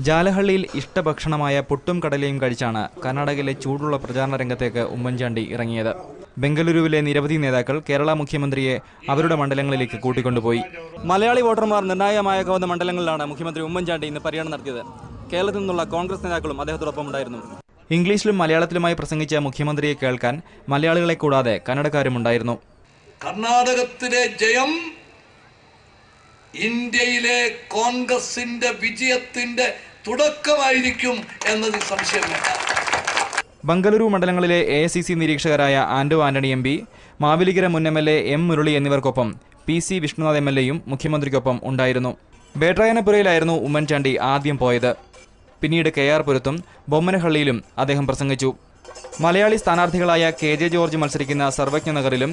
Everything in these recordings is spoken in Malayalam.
ജാലഹള്ളിയിൽ ഇഷ്ടഭക്ഷണമായ പുട്ടും കടലയും കഴിച്ചാണ് കർണാടകയിലെ ചൂടുള്ള പ്രചാരണ രംഗത്തേക്ക് ഉമ്മൻചാണ്ടി ഇറങ്ങിയത്. ബംഗളൂരുവിലെ നിരവധി നേതാക്കൾ കേരള മുഖ്യമന്ത്രിയെ അവരുടെ മണ്ഡലങ്ങളിലേക്ക് കൂട്ടിക്കൊണ്ടുപോയി. മലയാളി വോട്ടർമാർ നിർണായകമായേക്കാവുന്ന മണ്ഡലങ്ങളിലാണ് മുഖ്യമന്ത്രി ഉമ്മൻചാണ്ടി ഇന്ന് പര്യടനം നടത്തിയത്. കേരളത്തിൽ നിന്നുള്ള കോൺഗ്രസ് നേതാക്കളും അദ്ദേഹത്തോടൊപ്പം ഉണ്ടായിരുന്നു. ഇംഗ്ലീഷിലും മലയാളത്തിലുമായി പ്രസംഗിച്ച മുഖ്യമന്ത്രിയെ കേൾക്കാൻ മലയാളികളെ കൂടാതെ കന്നഡക്കാരുമുണ്ടായിരുന്നു. കർണാടകത്തിലെ ജയം ഇന്ത്യയിലെ കോൺഗ്രസിന്റെ വിജയത്തിന്റെ തുടക്കമായിരിക്കും എന്നതിൽ സംശയമില്ല. ബംഗളൂരു മണ്ഡലങ്ങളിലെ AICC നിരീക്ഷകരായ ആന്റോ ആന്റണി MP, മാവേലിക്കര മുൻ MLA M മുരളി എന്നിവർക്കൊപ്പം PC വിഷ്ണുനാഥ് MLAയും മുഖ്യമന്ത്രിക്കൊപ്പം ഉണ്ടായിരുന്നു. വേട്രായനപുരയിലായിരുന്നു ഉമ്മൻചാണ്ടി ആദ്യം പോയത്. പിന്നീട് KR പുരത്തും ബൊമ്മനഹള്ളിയിലും അദ്ദേഹം പ്രസംഗിച്ചു. മലയാളി സ്ഥാനാർത്ഥികളായ KJ ജോർജ് മത്സരിക്കുന്ന സർവജ്ഞ നഗറിലും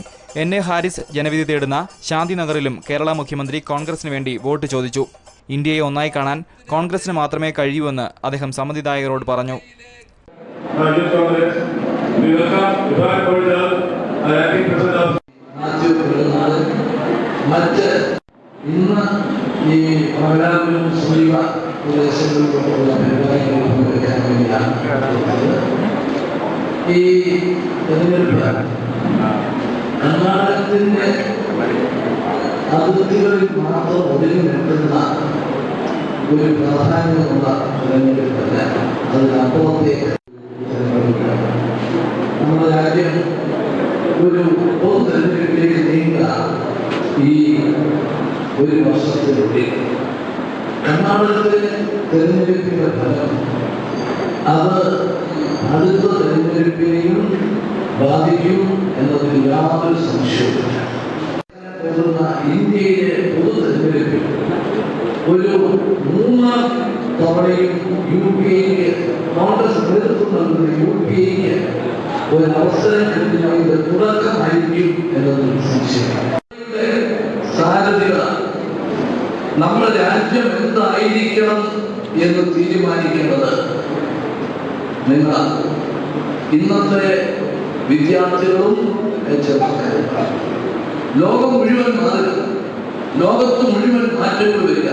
NA ഹാരിസ് ജനവിധി തേടുന്ന ശാന്തിനഗറിലും കേരള മുഖ്യമന്ത്രി കോൺഗ്രസിന് വേണ്ടി വോട്ട് ചോദിച്ചു. ഇന്ത്യയെ ഒന്നായി കാണാൻ കോൺഗ്രസിന് മാത്രമേ കഴിയൂവെന്ന് അദ്ദേഹം സമ്മതിദായകരോട് പറഞ്ഞു. ഇന്ന് ഈ പ്രോഗ്രാമിലും സമീപ പ്രദേശങ്ങളിലുള്ള പരിപാടികൾ പങ്കെടുക്കാൻ വേണ്ടിയാണ് ഈ തെരഞ്ഞെടുപ്പ് കർണാടകത്തിന്റെ അതിർത്തികളിൽ മാത്രം ഒതുങ്ങി നിൽക്കുന്ന ഒരു പ്രാധാന്യമുള്ള തെരഞ്ഞെടുപ്പല്ല, അതിനപ്പുറത്തേക്ക് നമ്മുടെ രാജ്യം ഒരു പൊതു തെരഞ്ഞെടുപ്പിലേക്ക് നീങ്ങുക ഈ ഒരു വർഷത്തിലൂടെ. കർണാടകത്തിലെ തെരഞ്ഞെടുപ്പിന്റെ ഫലം അത് അടുത്ത തെരഞ്ഞെടുപ്പിനെയും ബാധിക്കും എന്നതിൽ യാതൊരു സംശയവുമില്ല. ഇന്ത്യയിലെ പൊതു തെരഞ്ഞെടുപ്പിൽ ഒരു 3 തവണയും UPA കോൺഗ്രസ് നേതൃത്വം നൽകുന്ന UPA ഒരു അവസരം കിട്ടുന്നതിന്റെ തുടക്കമായിരിക്കും എന്നതിൽ സംശയമില്ല. സാരഥികള നമ്മുടെ രാജ്യം എന്തായിരിക്കണം എന്ന് തീരുമാനിക്കേണ്ടത് നിങ്ങളാണ്. ഇന്നത്തെ വിദ്യാർത്ഥികളും ചെറുപ്പക്കാരും. ലോകം മുഴുവൻ മാറുക, ലോകത്ത് മുഴുവൻ മാറ്റങ്ങൾ വരിക.